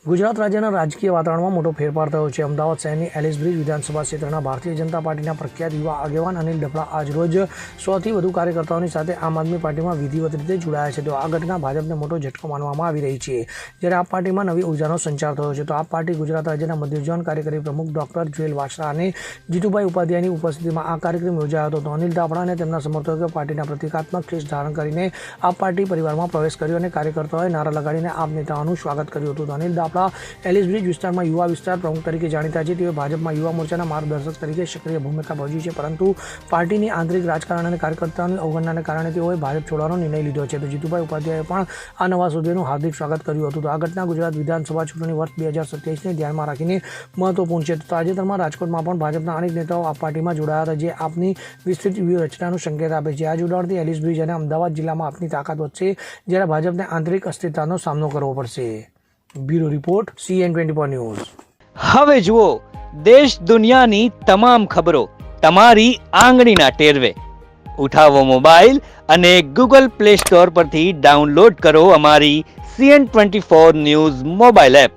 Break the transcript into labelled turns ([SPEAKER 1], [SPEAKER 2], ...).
[SPEAKER 1] ગુજરાત રાજ્યના રાજકીય વાતાવરણમાં મોટો ફેરફાર થયો છે. અમદાવાદ શહેરની એલિસ બ્રિજ વિધાનસભા ક્ષેત્રના ભારતીય જનતા પાર્ટીના પ્રખ્યાત યુવા આગેવાન અનિલ ડફડા આજરોજ 100થી વધુ કાર્યકર્તાઓની સાથે આમ આદમી પાર્ટીમાં વિધિવત રીતે જોડાયા છે. તો આ ઘટના ભાજપને મોટો ઝટકો માનવામાં આવી રહી છે. જ્યારે આપ પાર્ટીમાં નવી ઉર્જાનો સંચાર થયો છે. તો આપ પાર્ટી ગુજરાત રાજ્યના મધ્ય ઝોન કાર્યકારી પ્રમુખ ડોક્ટર જુએલ વાછરા અને જીતુભાઈ ઉપાધ્યાયની ઉપસ્થિતિમાં આ કાર્યક્રમ યોજાયો હતો. તો અનિલ ડફડા અને તેમના સમર્થકોએ પાર્ટીના પ્રતિકાત્મક ખેસ ધારણ કરીને આપ પાર્ટી પરિવારમાં પ્રવેશ કર્યો અને કાર્યકર્તાઓએ નારા લગાડીને આપ નેતાઓનું સ્વાગત કર્યું હતું. તો અનિલ ડફડા એલિસ બ્રિજ વિસ્તારમાં યુવા વિસ્તાર પ્રમુખ તરીકે જાણીતા છે. તેઓ ભાજપમાં યુવા મોરચાના માર્ગદર્શક તરીકે સક્રિય ભૂમિકા ભજવી છે, પરંતુ પાર્ટીની આંતરિક રાજકારણ અને કાર્યકર્તાઓની અવગણનાને કારણે તેઓએ ભાજપ છોડવાનો નિર્ણય લીધો છે. તો જીતુભાઈ ઉપાધ્યાયે પણ આ નવા સભ્યોનું હાર્દિક સ્વાગત કર્યું હતું. તો આ ઘટના ગુજરાત વિધાનસભા ચૂંટણી વર્ષ 2027ને ધ્યાનમાં રાખીને મહત્વપૂર્ણ છે. તો તાજેતરમાં રાજકોટમાં પણ ભાજપના અનેક નેતાઓ આપ પાર્ટીમાં જોડાયા હતા, જે આપની વિસ્તૃત વ્યૂહરચનાનું સંકેત આપે છે. આ જોડાણથી એલિસ બ્રિજ અને અમદાવાદ જિલ્લામાં આપની તાકાત વધશે, જ્યારે ભાજપને આંતરિક અસ્થિરતાનો સામનો કરવો પડશે. Bureau report CN24 news.
[SPEAKER 2] હવે જુઓ દેશ દુનિયાની તમામ ખબરો તમારી આંગળીના ટેરવે. ઉઠાવો મોબાઈલ અને Google Play Store પરથી ડાઉનલોડ કરો અમારી CN24 ન્યૂઝ મોબાઈલ એપ.